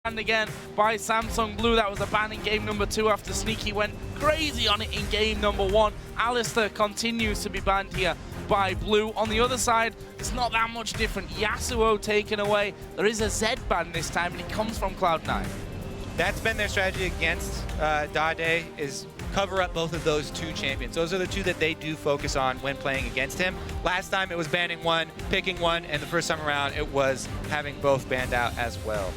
And again by Samsung Blue. That was a ban in game number 2 after Sneaky went crazy on it in game number 1. Alistair continues to be banned here by Blue. On the other side, it's not that much different. Yasuo taken away. There is a Z ban this time, and it comes from Cloud9. That's been their strategy against Dade, is cover up both of those two champions. Those are the two that they do focus on when playing against him. Last time it was banning one, picking one, and the first time around it was having both banned out as well.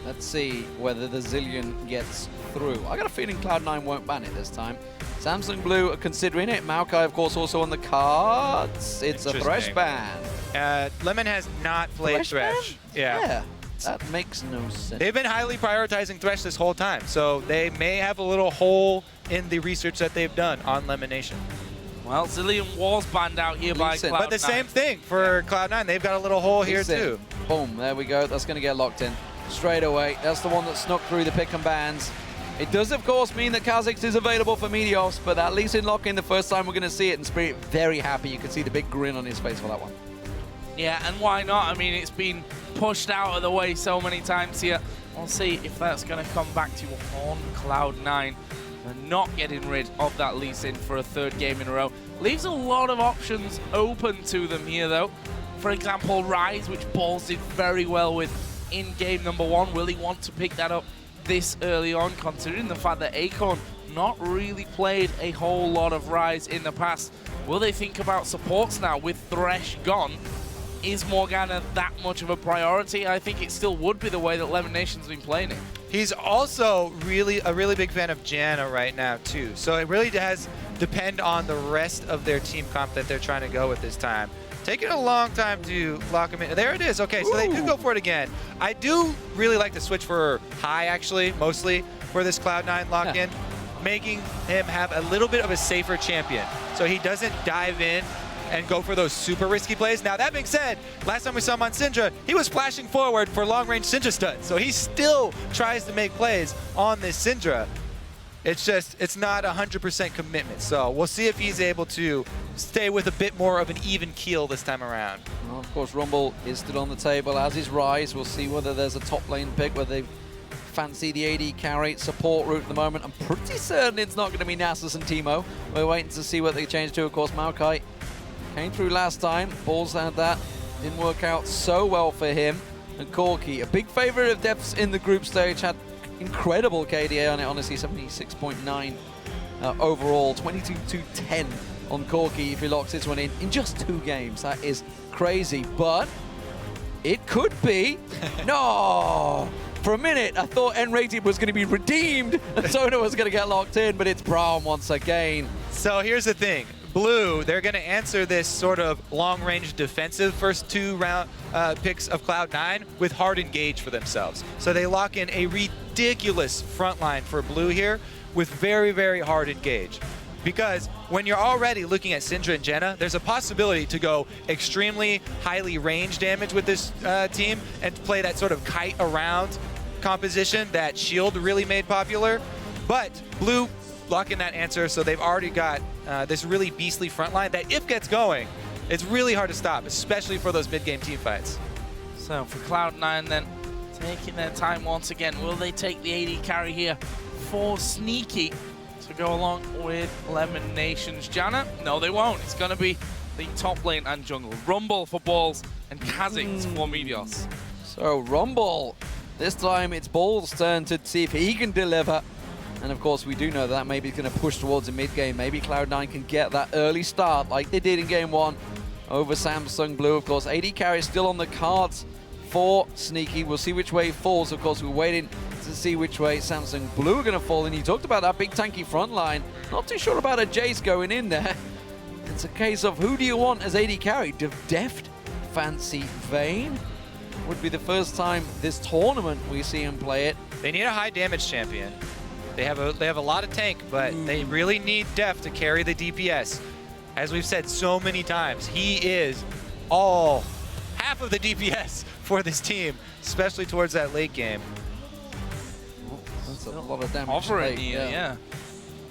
Let's see whether the Zillion gets through. I got a feeling Cloud9 won't ban it this time. Samsung Blue are considering it. Maokai, of course, also on the cards. It's a Thresh ban. Lemon has not played Thresh. Yeah. That makes no sense. They've been highly prioritizing Thresh this whole time, so they may have a little hole in the research that they've done on LemonNation. Well, Zillion was banned out here by Cloud9. But the same thing for Cloud9. They've got a little hole here too. Boom, there we go. That's going to get locked in straight away. That's the one that snuck through the pick and bans. It does, of course, mean that KhaZix is available for Meteos, but at least in lock-in the first time we're going to see it, and Spirit very happy. You can see the big grin on his face for that one. Yeah, and why not? I mean, it's been pushed out of the way so many times here. We'll see if that's going to come back to on Cloud9. They're not getting rid of that Lee Sin for a third game in a row. Leaves a lot of options open to them here, though. For example, Rise, which Balls did very well with in game number 1. Will he want to pick that up this early on, considering the fact that Acorn not really played a whole lot of Rise in the past? Will they think about supports now with Thresh gone? Is Morgana that much of a priority? I think it still would be the way that LemonNation's been playing it. He's also a really big fan of Janna right now too. So it really does depend on the rest of their team comp that they're trying to go with this time. Taking a long time to lock him in. There it is. Okay, so they do go for it again. I do really like to switch for high, actually, mostly for this Cloud9 lock-in, making him have a little bit of a safer champion, so he doesn't dive in and go for those super risky plays. Now, that being said, last time we saw him on Syndra, he was flashing forward for long-range Syndra stuns, so he still tries to make plays on this Syndra. It's just, it's not 100% commitment. So we'll see if he's able to stay with a bit more of an even keel this time around. Well, of course, Rumble is still on the table, as is Rise. We'll see whether there's a top lane pick, whether they fancy the AD carry support route at the moment. I'm pretty certain it's not going to be Nasus and Teemo. We're waiting to see what they change to. Of course, Maokai came through last time. Balls had that. Didn't work out so well for him. And Corki, a big favorite of Deft's in the group stage, had incredible KDA on it, honestly, 76.9 overall, 22-10 on Corki if he locks this one in just 2 games. That is crazy, but it could be. No! For a minute, I thought N-Rated was going to be redeemed and Sona was going to get locked in, but it's Braum once again. So here's the thing. Blue, they're going to answer this sort of long-range defensive first 2 round picks of Cloud9 with hard engage for themselves. So they lock in a ridiculous front line for Blue here with very, very hard engage. Because when you're already looking at Syndra and Janna, there's a possibility to go extremely highly range damage with this team and play that sort of kite around composition that Shield really made popular. But Blue lock in that answer, so they've already got this really beastly front line that if gets going, it's really hard to stop, especially for those mid-game team fights. So for Cloud9 then, taking their time once again, will they take the AD carry here for Sneaky to go along with LemonNation's Janna? No, they won't. It's going to be the top lane and jungle. Rumble for Balls and KhaZix for Meteos. So Rumble, this time it's Balls' turn to see if he can deliver. And of course, we do know that maybe he's going to push towards the mid-game. Maybe Cloud9 can get that early start like they did in Game 1 over Samsung Blue. Of course, AD carry is still on the cards for Sneaky. We'll see which way he falls. Of course, we're waiting to see which way Samsung Blue are going to fall. And you talked about that big tanky front line. Not too sure about a Jace going in there. It's a case of who do you want as AD carry? Deft, Fancy Vayne? Would be the first time this tournament we see him play it. They need a high damage champion. They have a lot of tank, but they really need Deft to carry the DPS. As we've said so many times, he is half of the DPS for this team, especially towards that late game. That's a lot of damage. Offering here, yeah.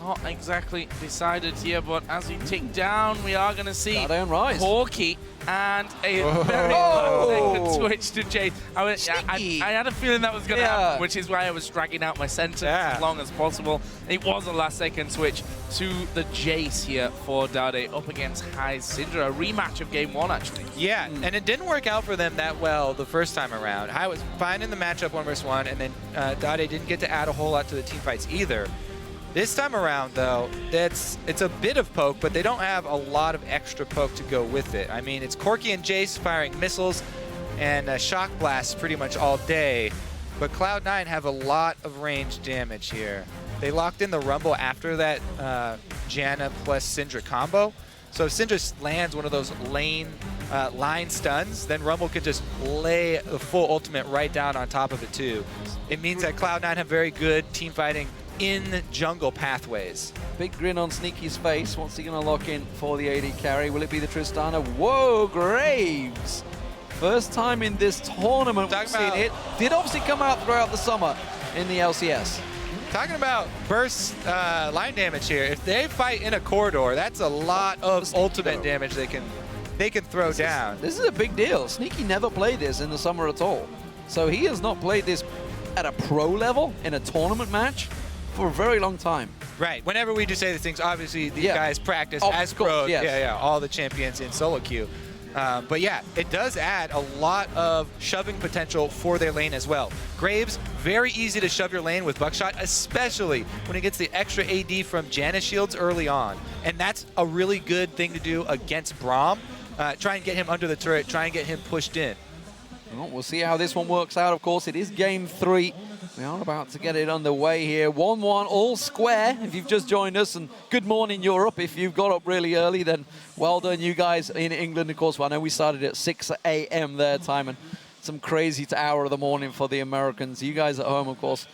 not exactly decided here, but as we tick down, we are going to see Dade and Rise. Corki and a very last-second switch to Jade. I had a feeling that was going to happen, which is why I was dragging out my sentence as long as possible. It was a last-second switch to the Jace here for Dade up against Syndra, a rematch of Game 1, actually. Yeah, and it didn't work out for them that well the first time around. I was fine in the matchup 1 versus 1, and then Dade didn't get to add a whole lot to the team fights either. This time around, though, it's a bit of poke, but they don't have a lot of extra poke to go with it. I mean, it's Corki and Jace firing missiles and shock blasts pretty much all day, but Cloud9 have a lot of range damage here. They locked in the Rumble after that Janna plus Syndra combo, so if Syndra lands one of those line stuns, then Rumble could just lay the full ultimate right down on top of it too. It means that Cloud9 have very good team fighting in jungle pathways. Big grin on Sneaky's face. What's he going to lock in for the AD carry? Will it be the Tristana? Whoa, Graves! First time in this tournament we've seen it. Did obviously come out throughout the summer in the LCS. Talking about burst line damage here. If they fight in a corridor, that's a lot of ultimate damage they can throw down. This is a big deal. Sneaky never played this in the summer at all. So he has not played this at a pro level in a tournament match for a very long time. Right. Whenever we do say these things, obviously these guys practice as pros. Yeah, all the champions in solo queue. But yeah, it does add a lot of shoving potential for their lane as well. Graves, very easy to shove your lane with Buckshot, especially when it gets the extra AD from Janna shields early on. And that's a really good thing to do against Braum. Try and get him under the turret, try and get him pushed in. Well, we'll see how this one works out. Of course, it is Game 3. We are about to get it underway here. 1-1, all square, if you've just joined us. And good morning, Europe. If you've got up really early, then well done, you guys in England. Of course, I know we started at 6 a.m. their time, and some crazy hour of the morning for the Americans. You guys at home, of course,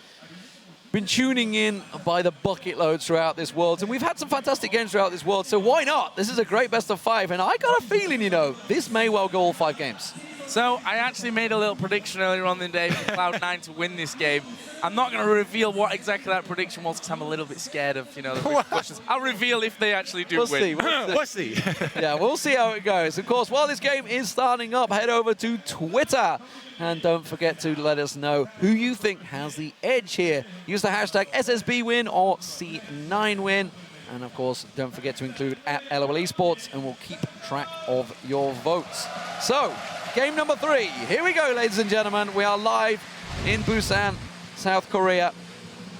been tuning in by the bucket loads throughout this world. And we've had some fantastic games throughout this world, so why not? This is a great best of 5, and I got a feeling, you know, this may well go all 5 games. So I actually made a little prediction earlier on in the day for Cloud9 to win this game. I'm not going to reveal what exactly that prediction was because I'm a little bit scared of, you know, the repercussions. I'll reveal if they actually do win. We'll see. Yeah, we'll see how it goes. Of course, while this game is starting up, head over to Twitter. And don't forget to let us know who you think has the edge here. Use the hashtag SSBWin or C9Win. And of course, don't forget to include @LOL Esports, and we'll keep track of your votes. So, game number 3. Here we go, ladies and gentlemen. We are live in Busan, South Korea,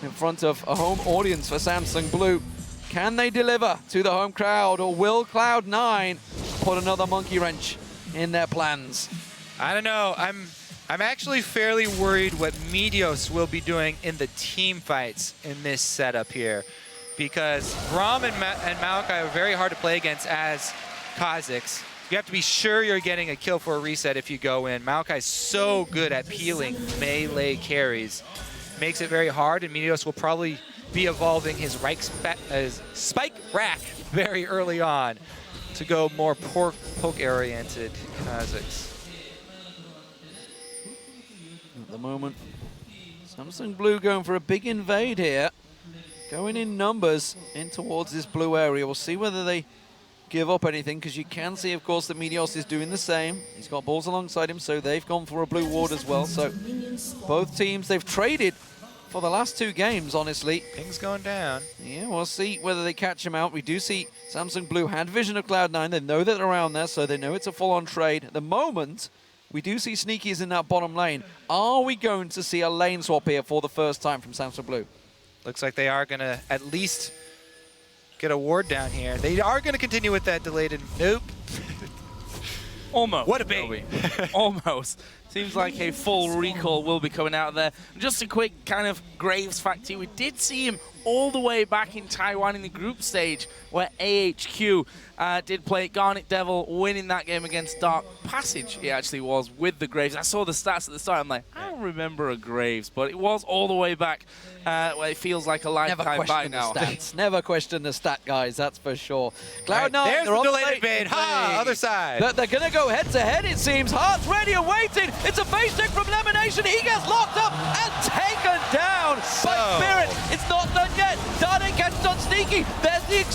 in front of a home audience for Samsung Blue. Can they deliver to the home crowd, or will Cloud9 put another monkey wrench in their plans? I don't know. I'm actually fairly worried what Meteos will be doing in the team fights in this setup here, because Braum and Maokai are very hard to play against as KhaZix. You have to be sure you're getting a kill for a reset if you go in. Maokai's so good at peeling melee carries. Makes it very hard, and Meteos will probably be evolving his spike rack very early on to go more poke-oriented KhaZix. At the moment, Samsung Blue going for a big invade here. Going in numbers in towards this blue area. We'll see whether they give up anything, because you can see, of course, that Meteos is doing the same. He's got balls alongside him, so they've gone for a blue ward as well. So both teams, they've traded for the last 2 games, honestly. Things going down. Yeah, we'll see whether they catch him out. We do see Samsung Blue had vision of Cloud9. They know that they're around there, so they know it's a full-on trade. At the moment, we do see Sneakies in that bottom lane. Are we going to see a lane swap here for the first time from Samsung Blue? Looks like they are going to at least get a ward down here. They are going to continue with that delayed and nope. Almost. What a bait. Almost. Seems like a full recall will be coming out of there. Just a quick kind of Graves fact here. We did see him all the way back in Taiwan in the group stage, where AHQ did play Garnet Devil, winning that game against Dark Passage. It actually was with the Graves. I saw the stats at the start. I'm like, I don't remember a Graves, but it was all the way back where it feels like a lifetime back now. Never question the stat, guys. That's for sure. Cloud9, right, there's they're the on delayed the invade. Ha! Other side. They're going to go head-to-head, it seems. Hearts ready and waiting. It's a face check from LemonNation. He gets locked up and taken down by Spirit. It's not done yet. Dade gets on Sneaky.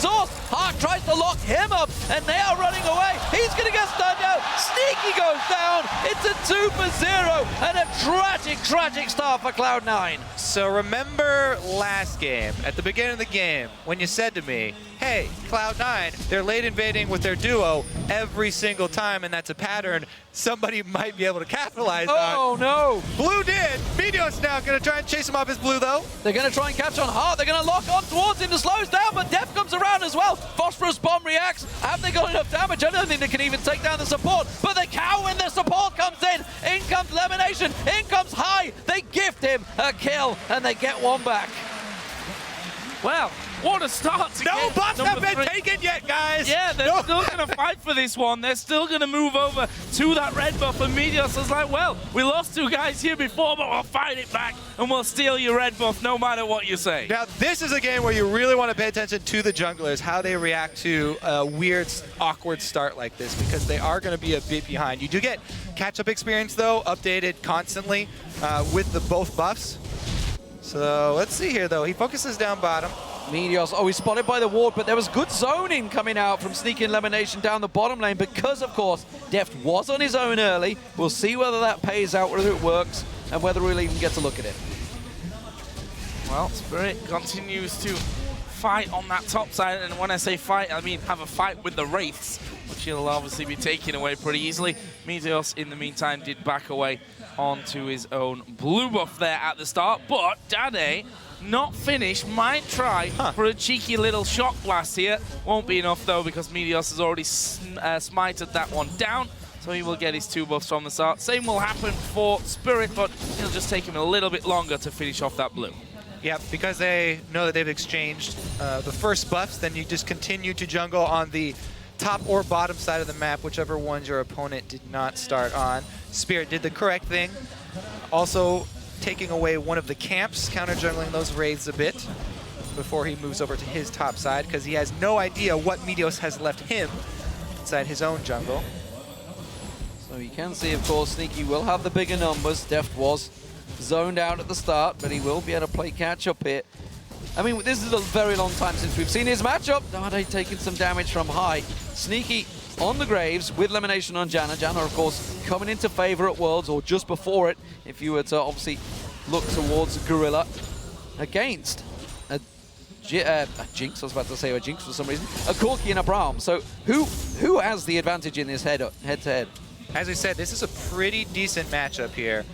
exhaust. Hart tries to lock him up, and they are running away. He's going to get stunned out. Sneaky goes down. It's a 2 for 0, and a tragic, tragic start for Cloud9. So remember last game, at the beginning of the game, when you said to me, hey, Cloud9, they're late invading with their duo every single time, and that's a pattern somebody might be able to capitalize on. Oh, no. Blue did. Meteos now going to try and chase him off his blue, though. They're going to try and catch on Hart. They're going to lock on towards him to slow us down, but Deft comes around as well. Phosphorus Bomb reacts. Have they got enough damage? I don't think they can even take down the support, but the cow when the support comes in. In comes LemonNation. In comes High. They gift him a kill, and they get one back. Well, what a start to No get buffs have number been 3. taken yet, guys. Yeah, they're still going to fight for this one. They're still going to move over to that red buff. And Meteos is like, well, we lost 2 guys here before, but we'll fight it back and we'll steal your red buff no matter what you say. Now, this is a game where you really want to pay attention to the junglers, how they react to a weird, awkward start like this, because they are going to be a bit behind. You do get catch-up experience, though, updated constantly with the both buffs. So let's see here, though. He focuses down bottom. Meteos, oh, he's spotted by the ward, but there was good zoning coming out from sneaking LemonNation down the bottom lane because, of course, Deft was on his own early. We'll see whether that pays out, whether it works, and whether we'll even get to look at it. Well, Spirit continues to fight on that top side, and when I say fight, I mean have a fight with the Wraiths, which he'll obviously be taking away pretty easily. Meteos, in the meantime, did back away onto his own blue buff there at the start, but dade, not finished, might try for a cheeky little shock blast here. Won't be enough though, because Meteos has already smited that one down, so he will get his 2 buffs from the start. Same will happen for Spirit, but it'll just take him a little bit longer to finish off that blue. Yep, because they know that they've exchanged the first buffs, then you just continue to jungle on the top or bottom side of the map, whichever ones your opponent did not start on. Spirit did the correct thing. Also taking away one of the camps, counter-jungling those Wraiths a bit before he moves over to his top side, because he has no idea what Meteos has left him inside his own jungle. So you can see, of course, Sneaky will have the bigger numbers. Deft was zoned out at the start, but he will be able to play catch-up here. I mean, this is a very long time since we've seen his matchup. Dade taking some damage from High. Sneaky on the Graves with LemonNation on Janna. Janna, of course, coming into favor at Worlds, or just before it, if you were to obviously look towards Gorilla against a Jinx, I was about to say a Jinx for some reason, a Corki and a Braum. So who has the advantage in this head-to-head? As we said, this is a pretty decent matchup here.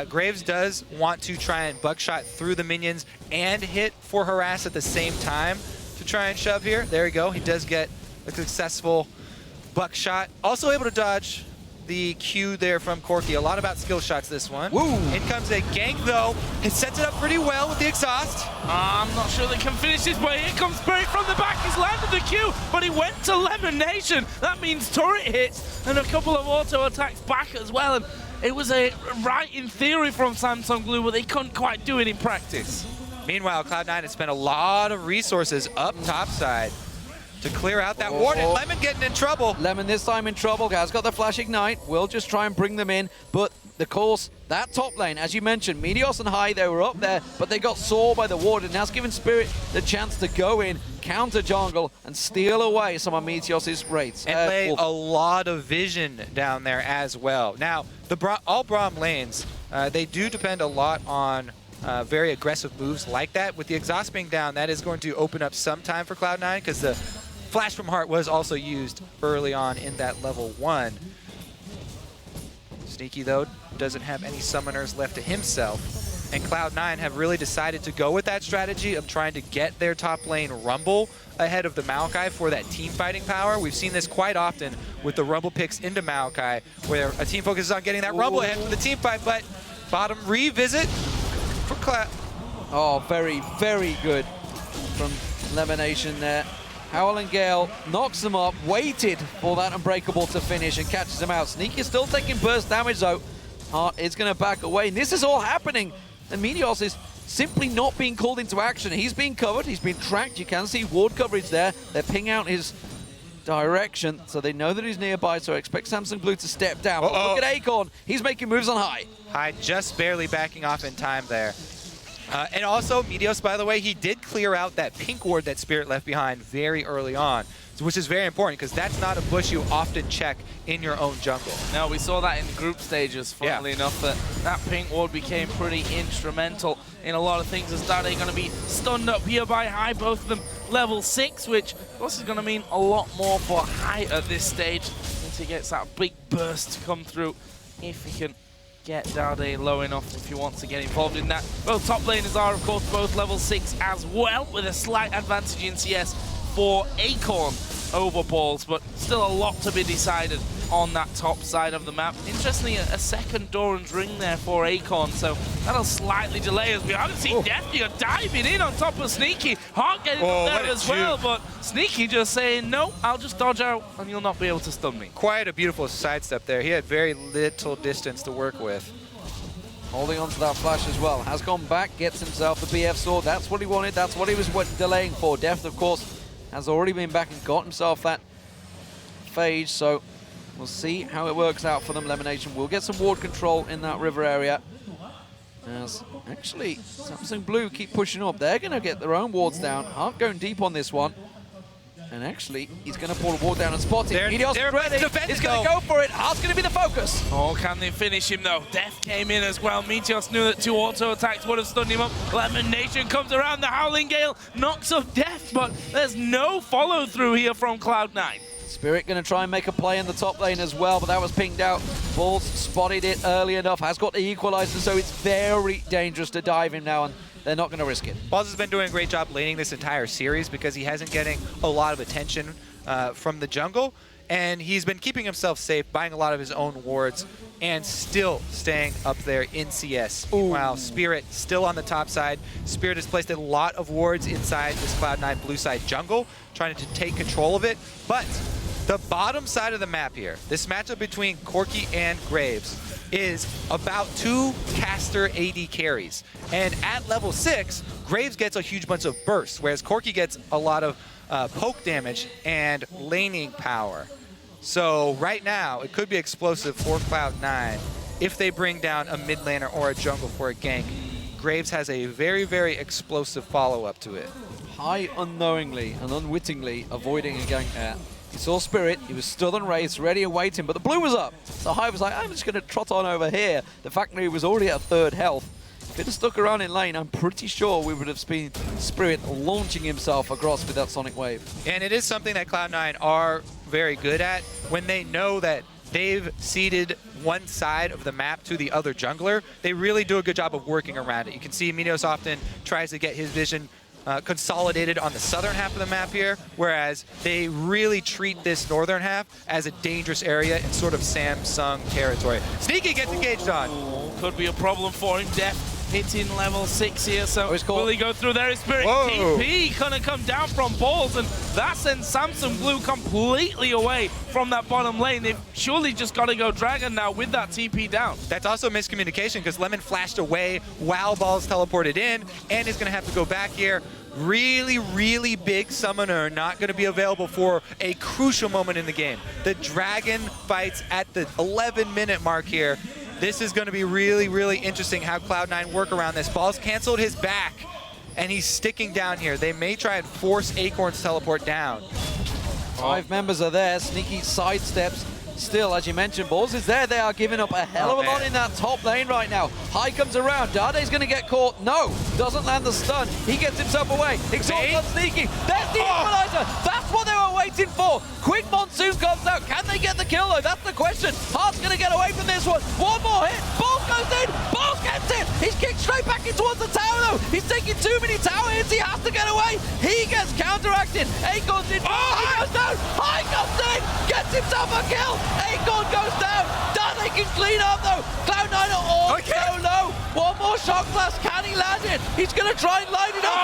Graves does want to try and buckshot through the minions and hit for harass at the same time to try and shove here. There we go. He does get a successful buckshot. Also able to dodge the Q there from Corki. A lot about skill shots this one. Woo. In comes a gank though. It sets it up pretty well with the exhaust. I'm not sure they can finish this, but here comes Spirit from the back. He's landed the Q, but he went to LemonNation. That means turret hits and a couple of auto attacks back as well. And it was a right in theory from Samsung Blue, but they couldn't quite do it in practice. Meanwhile, Cloud9 has spent a lot of resources up top side to clear out that ward, and Lemon getting in trouble. Lemon this time in trouble. Has got the flash ignite. We'll just try and bring them in. But, of course, that top lane, as you mentioned, Meteos and High, they were up there, but they got saw by the ward, and that's given Spirit the chance to go in, counter jungle, and steal away some of Meteos' Wraiths. And lay a lot of vision down there as well. Now, all Braum lanes, they do depend a lot on very aggressive moves like that. With the exhaust being down, that is going to open up some time for Cloud9, because the Flash from Heart was also used early on in that level 1. Sneaky, though, doesn't have any summoners left to himself. And Cloud9 have really decided to go with that strategy of trying to get their top lane Rumble ahead of the Maokai for that team fighting power. We've seen this quite often with the Rumble picks into Maokai, where a team focuses on getting that Rumble ahead for the team fight, but bottom revisit for Cloud. Oh, very, very good from LemonNation there. Howl and Gale knocks them up, waited for that Unbreakable to finish and catches him out. Sneaky is still taking burst damage though. Hart is going to back away, and this is all happening. And Meteos is simply not being called into action. He's being covered, he's been tracked. You can see ward coverage there. They're ping out his direction, so they know that he's nearby, so I expect Samsung Blue to step down. But look at Acorn, he's making moves on High. High just barely backing off in time there. And also, Meteos, by the way, he did clear out that pink ward that Spirit left behind very early on, which is very important because that's not a bush you often check in your own jungle. No, we saw that in group stages, funnily enough, that pink ward became pretty instrumental in a lot of things, as dade going to be stunned up here by High, both of them level 6, which of course is going to mean a lot more for High at this stage, since he gets that big burst to come through if he can get dade low enough if he wants to get involved in that. Both top laners are, of course, both level 6 as well, with a slight advantage in CS for Acorn over Balls, but still a lot to be decided on that top side of the map. Interestingly, a second Doran's Ring there for Acorn, so that'll slightly delay us. We haven't seen Deft diving in on top of Sneaky. Heart getting up there as well, but Sneaky just saying, no, I'll just dodge out and you'll not be able to stun me. Quite a beautiful sidestep there. He had very little distance to work with. Holding on to that flash as well. Has gone back, gets himself the BF sword. That's what he wanted. That's what he was delaying for. Deft, of course, has already been back and got himself that phage, so we'll see how it works out for them. LemonNation will get some ward control in that river area. As actually, Samsung Blue keep pushing up. They're going to get their own wards down. Heart going deep on this one. And actually, he's going to pull a ward down and spot it. Meteos is ready. He's going to go for it. Heart's going to be the focus. Oh, can they finish him though? Deft came in as well. Meteos knew that 2 auto attacks would have stunned him up. LemonNation comes around. The Howling Gale knocks off Deft, but there's no follow through here from Cloud9. Spirit going to try and make a play in the top lane as well, but that was pinged out. Balls spotted it early enough. Has got the equalizer, so it's very dangerous to dive him now, and they're not going to risk it. Balls has been doing a great job laning this entire series because he hasn't getting a lot of attention from the jungle, and he's been keeping himself safe, buying a lot of his own wards, and still staying up there in CS. Meanwhile, Spirit still on the top side. Spirit has placed a lot of wards inside this Cloud9 blue side jungle, trying to take control of it, but the bottom side of the map here, this matchup between Corki and Graves, is about 2 caster AD carries. And at level 6, Graves gets a huge bunch of bursts, whereas Corki gets a lot of poke damage and laning power. So right now, it could be explosive for Cloud9 if they bring down a mid laner or a jungle for a gank. Graves has a very, very explosive follow-up to it. High unknowingly and unwittingly avoiding a gank there. He saw Spirit, he was still on race, ready and waiting, but the blue was up. So High was like, I'm just going to trot on over here. The fact that he was already at 3rd health. If he'd have stuck around in lane, I'm pretty sure we would have seen Spirit launching himself across with that Sonic Wave. And it is something that Cloud9 are very good at when they know that they've ceded one side of the map to the other jungler. They really do a good job of working around it. You can see Meteos often tries to get his vision consolidated on the southern half of the map here, whereas they really treat this northern half as a dangerous area in sort of Samsung territory. Sneaky gets engaged on. Could be a problem for him. Deft hitting level 6 here, so will he go through there? His Spirit TP gonna come down from Balls, and that sends Samsung Blue completely away from that bottom lane. They've surely just got to go Dragon now with that TP down. That's also miscommunication because Lemon flashed away while Balls teleported in, and is gonna have to go back here. Really, really big summoner not going to be available for a crucial moment in the game. The Dragon fights at the 11-minute mark here. This is going to be really, really interesting how Cloud9 work around this. Balls canceled his back, and he's sticking down here. They may try and force Acorn's teleport down. 5 members are there. Sneaky sidesteps. Still, as you mentioned, Balls is there. They are giving up a hell of a lot in that top lane right now. High comes around. Dade's going to get caught. No, doesn't land the stun. He gets himself away. Exhaust on Sneaky. There's the equalizer. That's what they were waiting for. Quick Monsoon comes out. Can they get the kill, though? That's the question. Heart's going to get away from this one. One more hit. Balls goes in. Balls gets it. He's kicked straight back in towards the tower, though. He's taking too many tower hits. He has to get away. He gets counteracted. Acorn's in. He goes down. High comes in. Gets himself a kill. Acorn goes down. Dade can clean up though. Cloud9 are all so low. One more shot blast. Can he land it? He's going to try and line it up.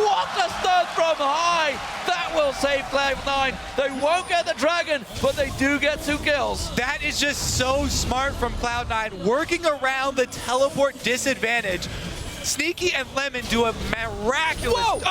What a stun from High. That will save Cloud9. They won't get the Dragon, but they do get 2 kills. That is just so smart from Cloud9, working around the teleport disadvantage. Sneaky and Lemon do a miraculous...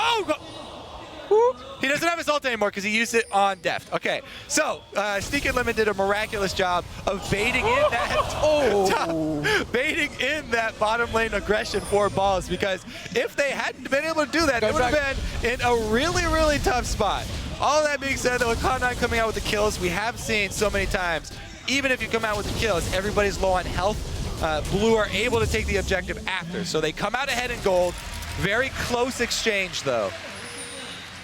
He doesn't have his ult anymore because he used it on Deft. Okay, so Sneak and Lemon did a miraculous job of baiting in that baiting in that bottom lane aggression for balls, because if they hadn't been able to do that, they would have been in a really, really tough spot. All that being said, though, with Cloud9 coming out with the kills, we have seen so many times, even if you come out with the kills, everybody's low on health. Blue are able to take the objective after, so they come out ahead in gold. Very close exchange, though.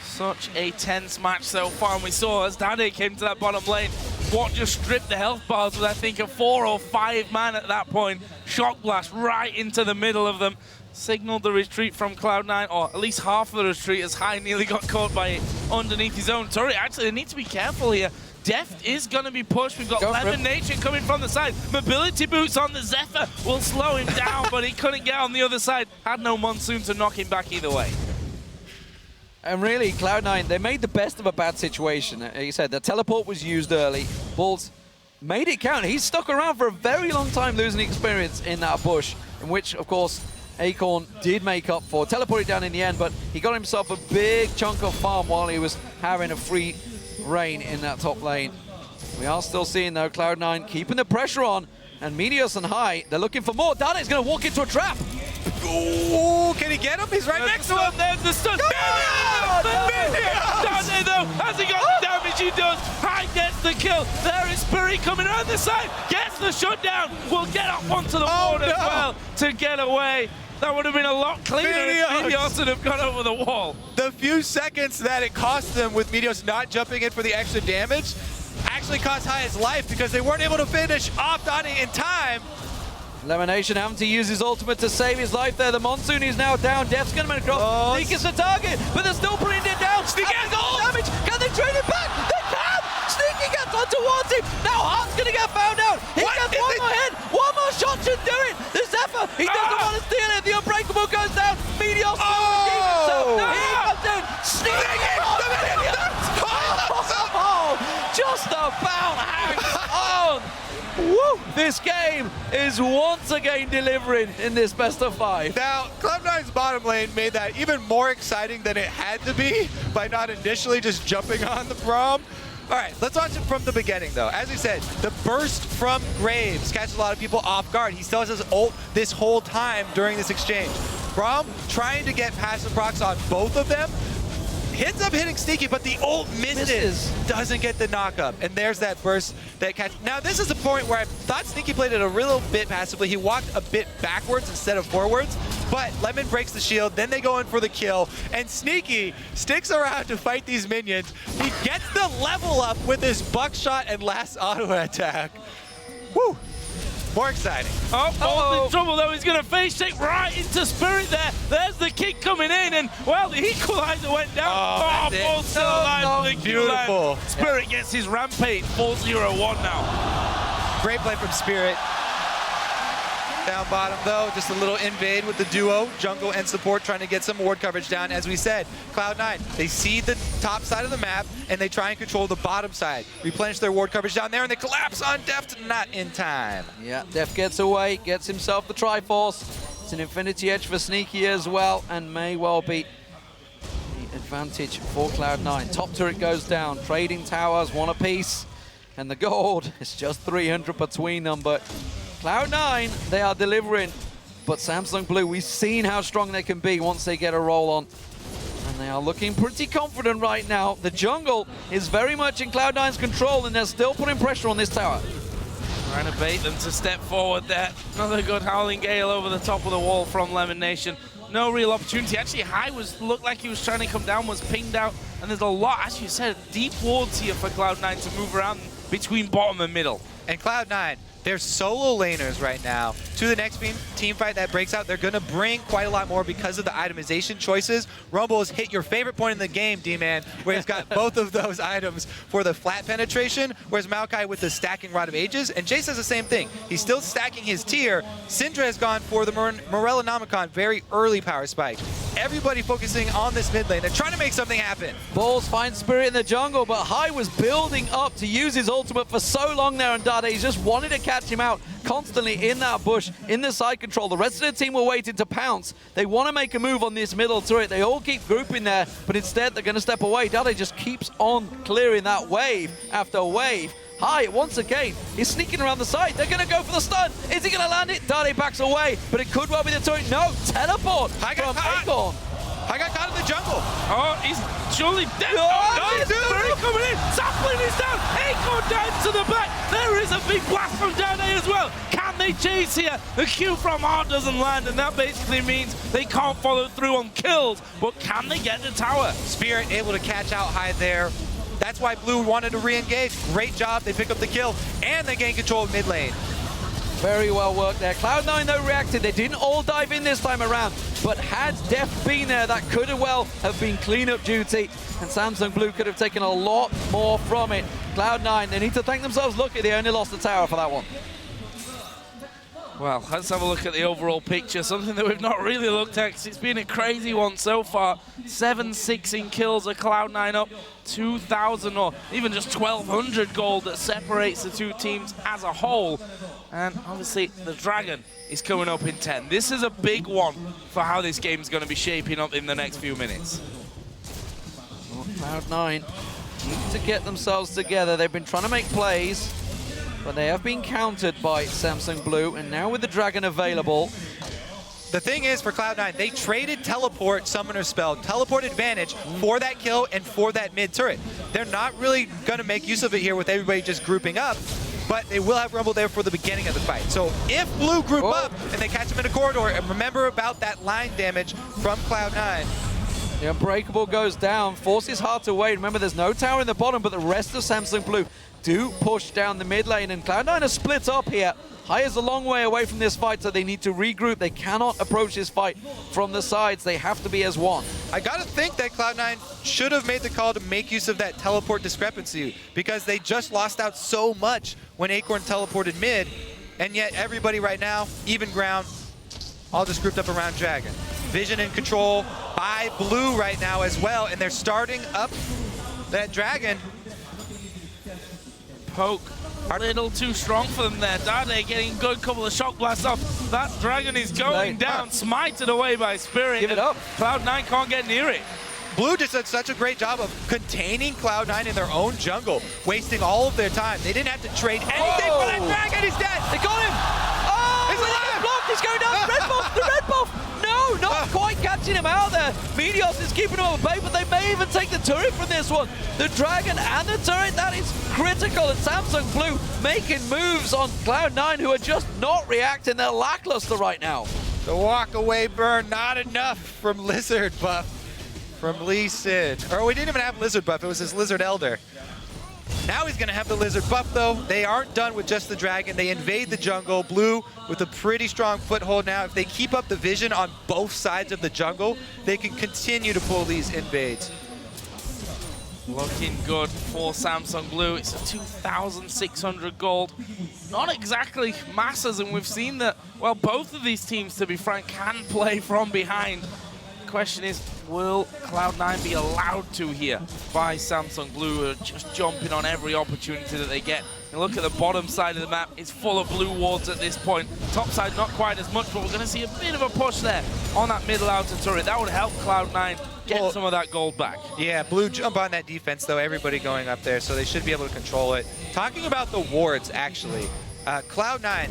Such a tense match so far, and we saw as dade came to that bottom lane, what just stripped the health bars with I think a 4 or 5 man at that point. Shock blast right into the middle of them. Signaled the retreat from Cloud9, or at least half of the retreat, as High nearly got caught by it underneath his own turret. Actually, they need to be careful here. Deft is going to be pushed. We've got LemonNation coming from the side. Mobility boots on the Zephyr will slow him down, but he couldn't get on the other side. Had no Monsoon to knock him back either way. And really, Cloud9, they made the best of a bad situation. Like you said, the teleport was used early. Balls made it count. He's stuck around for a very long time losing experience in that bush, in which, of course, Acorn did make up for. Teleported down in the end, but he got himself a big chunk of farm while he was having a free reign in that top lane. We are still seeing, though, Cloud9 keeping the pressure on, and Meteos and High, they're looking for more. Dade's going to walk into a trap. Ooh, can he get him? He's right next to him. There's the stun. Dade, though, has he got the damage? He does. High gets the kill. There is Spirit coming around the side. Gets the shutdown. Will get up onto the wall as well to get away. That would have been a lot cleaner if Meteos would have gone over the wall. The few seconds that it cost them with Meteos not jumping in for the extra damage actually cost High his life, because they weren't able to finish off Dade in time. LemonNation having to use his ultimate to save his life there. The Monsoon is now down. Deft's going to make across. Sneak is the target, but they're still putting it down. Sneak gets all damage. Can they trade it back? They can! Sneaky gets on towards him. Now Hart's going to get found out. He gets one more hit. One more shot should do it. The Zephyr, he doesn't want to steal it. The Unbreakable goes down. Meteos he comes in. Sneaky! Just about hangs on. Woo! This game is once again delivering in this best of 5. Now, Cloud9's bottom lane made that even more exciting than it had to be by not initially just jumping on the Braum. All right, let's watch it from the beginning, though. As we said, the burst from Graves catches a lot of people off guard. He still has his ult this whole time during this exchange. Braum trying to get passive procs on both of them. Ends up hitting Sneaky, but the ult misses. Doesn't get the knock-up. And there's that burst that catch. Now, this is the point where I thought Sneaky played it a little bit passively. He walked a bit backwards instead of forwards, but Lemon breaks the shield. Then they go in for the kill, and Sneaky sticks around to fight these minions. He gets the level up with his buckshot and last auto attack. Woo! More exciting. Oh, in trouble though. He's going to face shake right into Spirit there. There's the kick coming in, and well, the equalizer went down. Ball's still alive. The beautiful. Spirit gets his rampage. 4-0-1 now. Great play from Spirit. Down bottom, though, just a little invade with the duo, jungle and support, trying to get some ward coverage down. As we said, Cloud9, they see the top side of the map, and they try and control the bottom side. Replenish their ward coverage down there, and they collapse on Deft, not in time. Yeah, Deft gets away, gets himself the Triforce. It's an Infinity Edge for Sneaky as well, and may well be the advantage for Cloud9. Top turret goes down, trading towers, one apiece, and the gold is just 300 between them, but Cloud9, they are delivering, but Samsung Blue, we've seen how strong they can be once they get a roll on. And they are looking pretty confident right now. The jungle is very much in Cloud9's control, and they're still putting pressure on this tower. Trying to bait them to step forward there. Another good Howling Gale over the top of the wall from LemonNation. No real opportunity. Actually, High looked like he was trying to come down, was pinged out, and there's a lot, as you said, deep wards here for Cloud9 to move around between bottom and middle. And Cloud9, they're solo laners right now. To the next team fight that breaks out, they're going to bring quite a lot more because of the itemization choices. Rumble has hit your favorite point in the game, D-Man, where he's got both of those items for the flat penetration, whereas Maokai with the stacking Rod of Ages, and Jace does the same thing. He's still stacking his tier. Syndra has gone for the Morellonomicon, very early power spike. Everybody focusing on this mid lane. They're trying to make something happen. Balls find Spirit in the jungle, but High was building up to use his ultimate for so long there, and dade, he's just wanted to catch him out. constantly in that bush, in the side control. The rest of the team were waiting to pounce. They want to make a move on this middle turret. They all keep grouping there, but instead they're going to step away. Dade just keeps on clearing that wave after wave. High once again. He's sneaking around the side. They're going to go for the stun. Is he going to land it? Dade backs away, but it could well be the turret. No, teleport from Acorn. I got caught in the jungle. Oh, he's surely dead. Oh, Spirit coming in. Sapling is down. Acorn down to the back. There is a big blast from Dade as well. Can they chase here? The Q from R doesn't land, and that basically means they can't follow through on kills. But can they get the tower? Spirit able to catch out high there. That's why Blue wanted to re-engage. Great job. They pick up the kill, and they gain control of mid lane. Very well worked there. Cloud9 though reacted. They didn't all dive in this time around, but had Deft been there, that could have well have been cleanup duty, and Samsung Blue could have taken a lot more from it. Cloud9, they need to thank themselves lucky they only lost the tower for that one. Well, let's have a look at the overall picture, something that we've not really looked at, 'cause it's been a crazy one so far. 7-6 in kills, a Cloud9 up 2,000 or even just 1,200 gold that separates the two teams as a whole. And obviously, the Dragon is coming up in 10. This is a big one for how this game is going to be shaping up in the next few minutes. Well, Cloud9 need to get themselves together. They've been trying to make plays, but they have been countered by Samsung Blue, and now with the Dragon available. The thing is, for Cloud9, they traded teleport, summoner spell, teleport advantage for that kill and for that mid turret. They're not really going to make use of it here with everybody just grouping up, but they will have Rumble there for the beginning of the fight. So if Blue group up and they catch him in a corridor, and remember about that line damage from Cloud9. The Unbreakable goes down, forces hard to wait. Remember, there's no tower in the bottom, but the rest of Samsung Blue do push down the mid lane, and Cloud9 are split up here. High is a long way away from this fight, so they need to regroup. They cannot approach this fight from the sides. They have to be as one. I gotta think that Cloud9 should have made the call to make use of that teleport discrepancy, because they just lost out so much when Acorn teleported mid, and yet everybody right now, even ground, all just grouped up around Dragon. Vision and control by Blue right now as well, and they're starting up that Dragon. Poke a little too strong for them there. Dade getting a good couple of shock blasts off. That Dragon is going down, smited away by Spirit. Give it up. Cloud9 can't get near it. Blue just did such a great job of containing Cloud9 in their own jungle, wasting all of their time. They didn't have to trade anything for that Dragon. He's dead. They got him. Oh, he's alive. Blocked. He's going down. The red buff. The red buff. No, not quite catching him out there. Meteos is keeping him at bay, but they may even take the turret from this one. The Dragon and the turret, that is critical. And Samsung Blue making moves on Cloud9, who are just not reacting. They're lackluster right now. The walk away burn, not enough from Lizard buff from Lee Sin. Or we didn't even have Lizard buff, it was his Lizard Elder. Now he's gonna have the Lizard buff though. They aren't done with just the Dragon. They invade the jungle. Blue with a pretty strong foothold now. If they keep up the vision on both sides of the jungle, they can continue to pull these invades. Looking good for Samsung Blue. It's a 2,600 gold. Not exactly masses, and we've seen that, well, both of these teams, to be frank, can play from behind. The question is, will Cloud9 be allowed to here by Samsung Blue, who are just jumping on every opportunity that they get? And look at the bottom side of the map. It's full of blue wards at this point. Top side, not quite as much, but we're going to see a bit of a push there on that middle outer turret. That would help Cloud9 get some of that gold back. Yeah, Blue jump on that defense, though. Everybody going up there, so they should be able to control it. Talking about the wards, actually, Cloud9,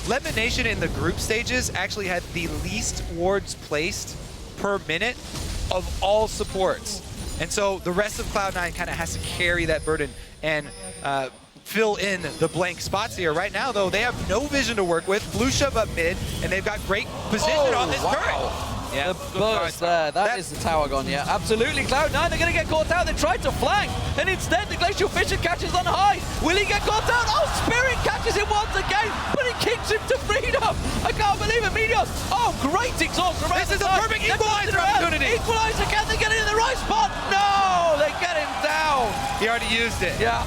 LemonNation in the group stages actually had the least wards placed per minute of all supports. And so the rest of Cloud9 kind of has to carry that burden and fill in the blank spots here. Right now, though, they have no vision to work with. Blue shove up mid, and they've got great position on this turret. Yeah, the burst there. That is the tower gone, yeah. Absolutely, Cloud9, they're going to get caught out. They tried to flank, and instead the Glacial Fisher catches on high. Will he get caught out? Oh, Spirit catches him once again, but he kicks him to freedom. I can't believe it, Meteos. Oh, great exhaust from This is a perfect equalizer opportunity. Equalizer, can they get it in the right spot? No, they get him down. He already used it. Yeah.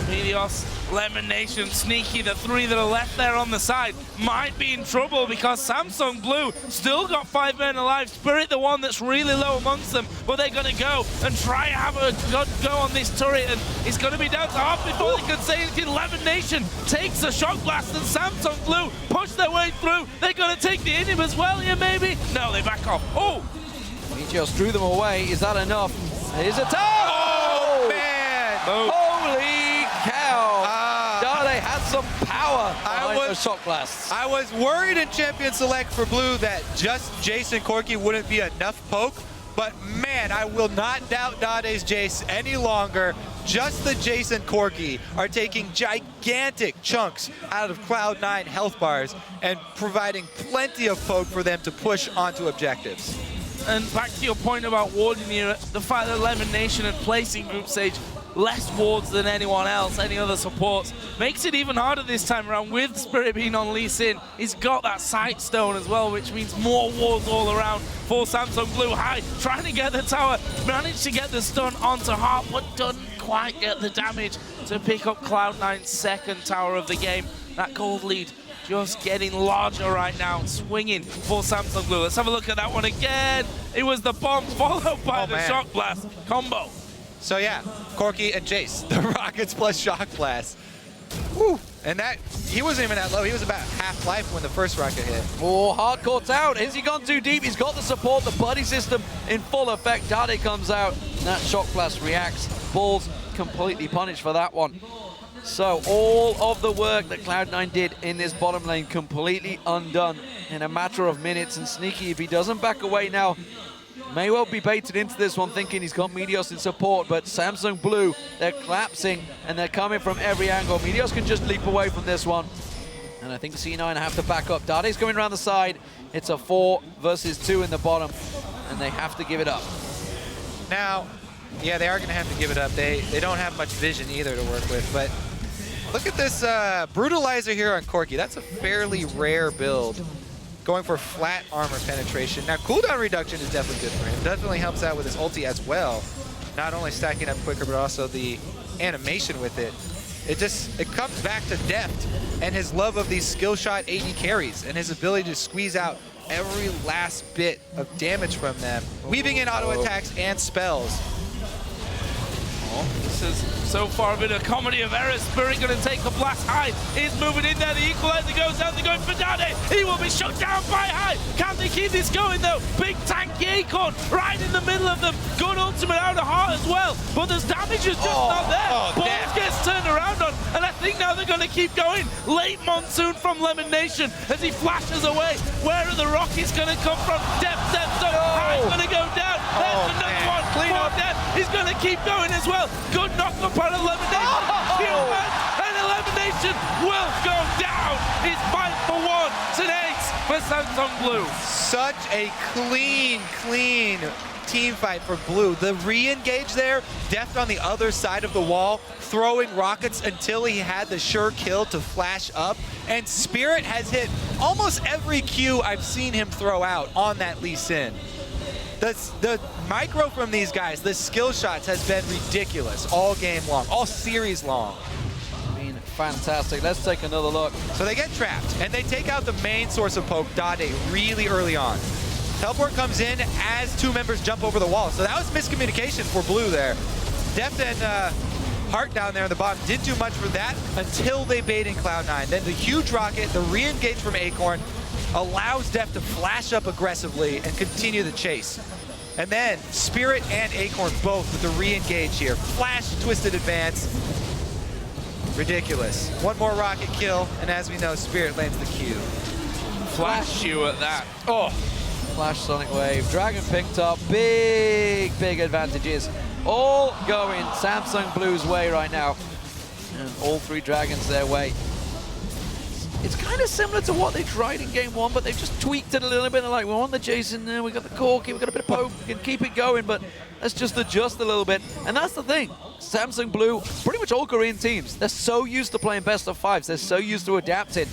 Meteos LemonNation, Sneaky, the three that are left there on the side, might be in trouble because Samsung Blue still got 5 men alive. Spirit, the one that's really low amongst them, but they're going to go and try and have a good go on this turret, and it's going to be down to half before they can say anything. LemonNation takes a shock blast, and Samsung Blue push their way through. They're going to take the inhib as well here, maybe? No, they back off. Oh! Meteos drew them away. Is that enough? Here's a toe! Oh, man! Holy cow! Dade had some power behind those shock blasts. I was worried in Champion Select for Blue that just Jace and Corki wouldn't be enough poke, but man, I will not doubt Dade's Jace any longer. Just the Jace and Corki are taking gigantic chunks out of Cloud9 health bars and providing plenty of poke for them to push onto objectives. And back to your point about warding here, the fact that LemonNation are placing group stage less wards than anyone else, any other supports, makes it even harder this time around. With Spirit being on Lee Sin, he's got that sight stone as well, which means more wards all around for Samsung Blue. High, trying to get the tower, managed to get the stun onto Heart, but doesn't quite get the damage to pick up Cloud9's second tower of the game. That gold lead just getting larger right now, swinging for Samsung Blue. Let's have a look at that one again. It was the bomb followed by the shock blast combo. So yeah, Corki and Jace, the rockets plus shock blast. Whew. And that, he wasn't even that low. He was about half life when the first rocket hit. Oh, Hardcore's out. Has he gone too deep? He's got the support, the buddy system in full effect. Dade comes out, and that shock blast reacts. Balls completely punished for that one. So all of the work that Cloud9 did in this bottom lane completely undone in a matter of minutes. And Sneaky, if he doesn't back away now, may well be baited into this one thinking he's got Meteos in support, but Samsung Blue, they're collapsing and they're coming from every angle. Meteos can just leap away from this one. And I think C9 have to back up. Dade's coming around the side. It's a 4 versus 2 in the bottom, and they have to give it up. Now, yeah, they are going to have to give it up. They don't have much vision either to work with, but look at this Brutalizer here on Corki. That's a fairly rare build. Going for flat armor penetration. Now, cooldown reduction is definitely good for him. Definitely helps out with his ulti as well. Not only stacking up quicker, but also the animation with it. It comes back to Deft and his love of these skill shot AD carries and his ability to squeeze out every last bit of damage from them, weaving in auto attacks and spells. This has so far been a comedy of errors. Spirit going to take the blast. High is moving in there. The equalizer goes down. They're going for Dade. He will be shut down by High. Can they keep this going though? Big tanky Acorn right in the middle of them. Good ultimate out of Heart as well. But there's damage is just not there. Balls gets turned around on. And I think now they're going to keep going. Late monsoon from LemonNation as he flashes away. Where are the rockets going to come from? Deft. High's going to go down. There's another one. Clean up. Deft. He's going to keep going as well. Good knock-up out of LemonNation. And LemonNation will go down. It's 5-for-1. It's an ace for Samsung Blue. Such a clean team fight for Blue. The re-engage there, Deft on the other side of the wall, throwing rockets until he had the sure kill to flash up. And Spirit has hit almost every Q I've seen him throw out on that Lee Sin. The micro from these guys, the skill shots has been ridiculous all game long, all series long. I mean, fantastic. Let's take another look. So they get trapped, and they take out the main source of poke, Dade, really early on. Teleport comes in as 2 members jump over the wall. So that was miscommunication for Blue there. Deft and Heart down there in the bottom didn't do much for that until they bait in Cloud9. Then the huge rocket, the re-engage from Acorn, allows Deft to flash up aggressively and continue the chase. And then Spirit and Acorn both with the re-engage here. Flash, twisted advance. Ridiculous. One more rocket kill, and as we know, Spirit lands the Q. Flash you at that. Oh, Flash Sonic Wave. Dragon picked up. Big advantages. All going Samsung Blue's way right now. And all 3 dragons their way. It's kind of similar to what they tried in game 1, but they've just tweaked it a little bit. They're like, we want the Jason there, we got the Corki, we got a bit of poke, we can keep it going, but let's just adjust a little bit. And that's the thing. Samsung Blue, pretty much all Korean teams, they're so used to playing best of 5s. They're so used to adapting.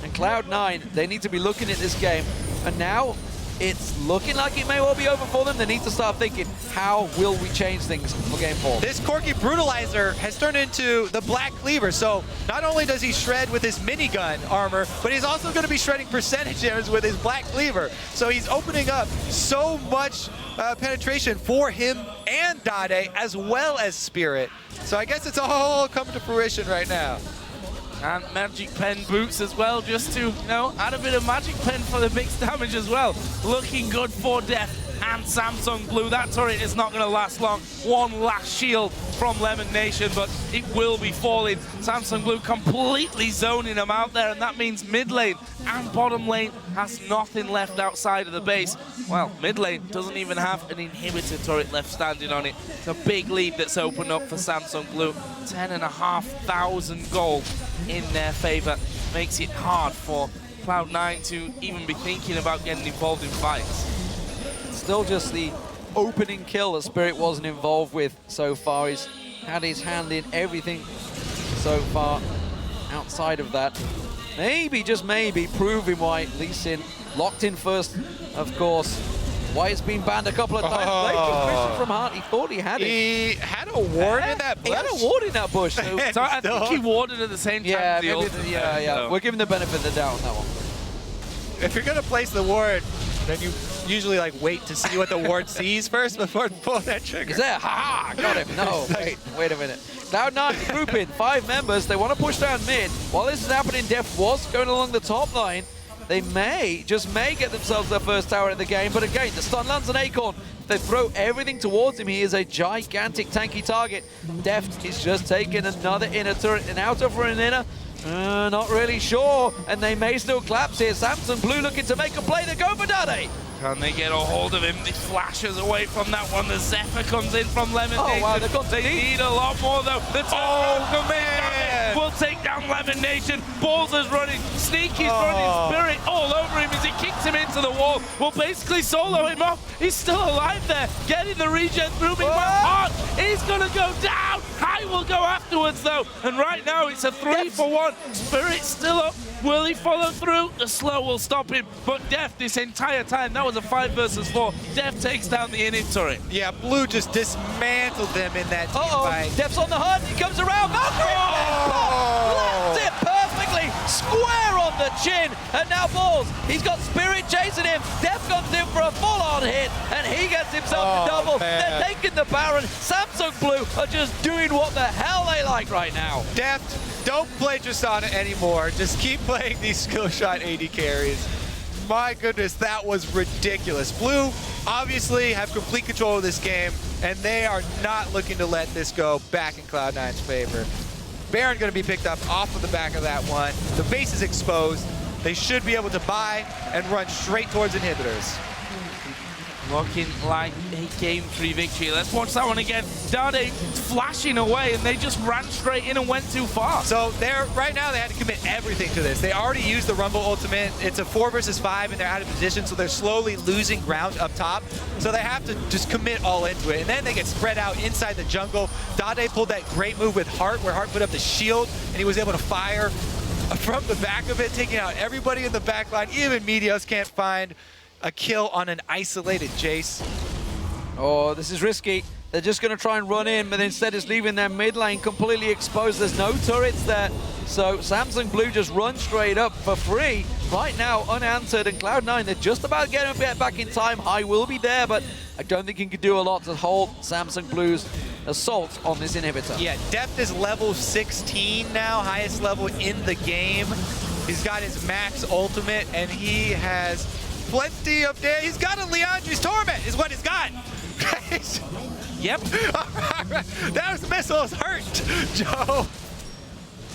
And Cloud9, they need to be looking at this game. And now, it's looking like it may well be over for them. They need to start thinking, how will we change things for game 4? This Corki Brutalizer has turned into the Black Cleaver, so not only does he shred with his minigun armor, but he's also going to be shredding percentage damage with his Black Cleaver. So he's opening up so much penetration for him and Dade, as well as Spirit. So I guess it's all coming to fruition right now. And Magic Pen boots as well, just to, add a bit of Magic Pen for the mixed damage as well. Looking good for Deft and Samsung Blue. That turret is not going to last long. One last shield from LemonNation, but it will be falling. Samsung Blue completely zoning them out there, and that means mid lane and bottom lane has nothing left outside of the base. Well, mid lane doesn't even have an inhibitor turret left standing on it. It's a big lead that's opened up for Samsung Blue. 10,500 gold in their favor. Makes it hard for Cloud9 to even be thinking about getting involved in fights. Still just the opening kill that Spirit wasn't involved with so far. He's had his hand in everything so far outside of that. Maybe, just maybe, proving why Lee Sin locked in first, of course. Why it's been banned a couple of times. Late transmission from Hart. He thought he had it. He had a ward in that bush. He had a ward in that bush. So I think he warded at the same time. Yeah, the maybe, yeah. We're giving the benefit of the doubt on that one. If you're going to place the ward, then you usually wait to see what the ward sees first before pulling that trigger. He's there. Ha! Got him. No, wait a minute. Cloud9 grouping, 5 members. They want to push down mid. While this is happening, Deft was going along the top line. They may, just may, get themselves their first tower in the game. But again, the stun lands on Acorn. If they throw everything towards him, he is a gigantic tanky target. Deft is just taking another inner turret, an outer for an inner. Not really sure, and they may still collapse here. Samsung Blue looking to make a play. They're going for Dade. Can they get a hold of him? He flashes away from that one. The Zephyr comes in from LemonNation. Oh, wow, they've got they need a lot more, though. The man! Will take down LemonNation. Balls is running. Sneaky's running. Spirit all over him as he kicks him into the wall. Will basically solo him off. He's still alive there. Getting the regen through me. Hard. He's going to go down. High will go afterwards, though. And right now, it's a 3-for-1. Spirit's still up. Will he follow through? The slow will stop him. But Deft, this entire time, that was a 5 versus 4. Deft takes down the init turret. Yeah, Blue just dismantled them in that team fight. Deft's on the hunt. He comes around. Lands it perfectly. Square on the chin. And now Balls. He's got Spirit chasing him. Deft comes in for a full-on hit. And he gets himself a double. Man. They're taking the Baron. Samsung Blue are just doing what the hell they like right now. Deft, don't play Janna anymore. Just keep playing these skill shot AD carries. My goodness, that was ridiculous. Blue obviously have complete control of this game, and they are not looking to let this go back in Cloud9's favor. Baron going to be picked up off of the back of that one. The base is exposed. They should be able to buy and run straight towards inhibitors. Looking like a Game 3 victory. Let's watch that one again. Dade flashing away, and they just ran straight in and went too far. So right now they had to commit everything to this. They already used the Rumble ultimate. It's a 4 versus 5, and they're out of position, so they're slowly losing ground up top. So they have to just commit all into it. And then they get spread out inside the jungle. Dade pulled that great move with Hart, where Hart put up the shield, and he was able to fire from the back of it, taking out everybody in the back line. Even Meteos can't find a kill on an isolated Jace. Oh, this is risky. They're just going to try and run in, but instead it's leaving their mid lane completely exposed. There's no turrets there. So Samsung Blue just run straight up for free. Right now, unanswered, and Cloud9, they're just about getting a bit back in time. High will be there, but I don't think he can do a lot to hold Samsung Blue's assault on this inhibitor. Yeah, Deft is level 16 now, highest level in the game. He's got his max ultimate, and he has plenty of damage. He's got a Leandri's Torment, is what he's got. Yep. Those missiles hurt, Joe.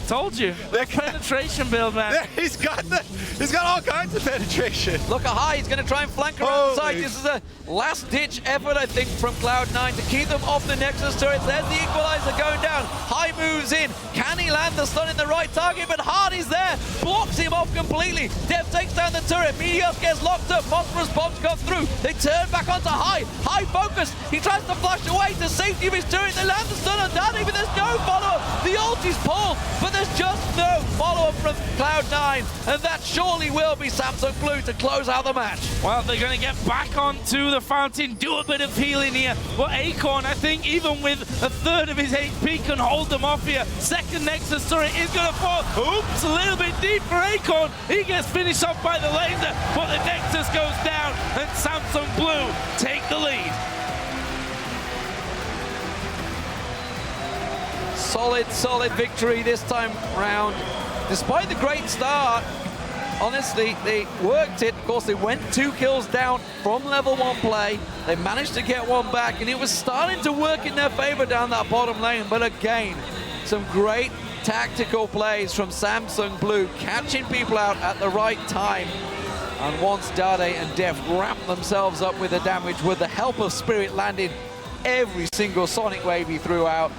Told you. The penetration build, man. He's got all kinds of penetration. Look at High, he's going to try and flank around the side. This is a last-ditch effort, I think, from Cloud9 to keep them off the Nexus turrets. There's the equalizer going down. High moves in. Can he land the stun in the right target? But Hardy's there. Blocks him off completely. Deft takes down the turret. Meteos gets locked up. Monstrous bombs come through. They turn back onto High. High focus. He tries to flash away to safety of his turret. They land the stun on Dade, but there's no follow-up. The ult is pulled, but there's just no follow-up from Cloud9, and that surely will be Samsung Blue to close out the match. Well, they're going to get back onto the fountain, do a bit of healing here. But Acorn, I think, even with a third of his HP, can hold them off here. Second Nexus turret is going to fall. Oops, a little bit deep for Acorn. He gets finished off by the laser, but the Nexus goes down, and Samsung Blue take the lead. Solid victory this time round. Despite the great start, honestly, they worked it. Of course, they went 2 kills down from level 1 play. They managed to get one back, and it was starting to work in their favor down that bottom lane. But again, some great tactical plays from Samsung Blue, catching people out at the right time. And once Dade and Deft wrapped themselves up with the damage, with the help of Spirit landing every single Sonic wave he threw out,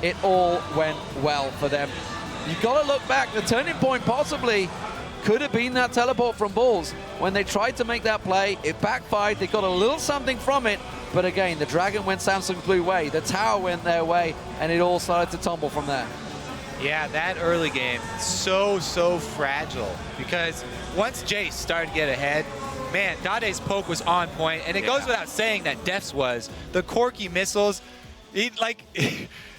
it all went well for them. You've got to look back. The turning point possibly could have been that teleport from Bulls. When they tried to make that play, it backfired. They got a little something from it. But again, the Dragon went Samsung Blue way. The tower went their way, and it all started to tumble from there. Yeah, that early game, so fragile. Because once Jace started to get ahead, man, Dade's poke was on point. And it goes without saying that Deft's was. The Corki missiles,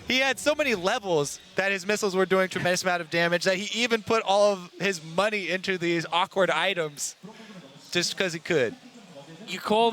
he had so many levels that his missiles were doing tremendous amount of damage that he even put all of his money into these awkward items just because he could. You call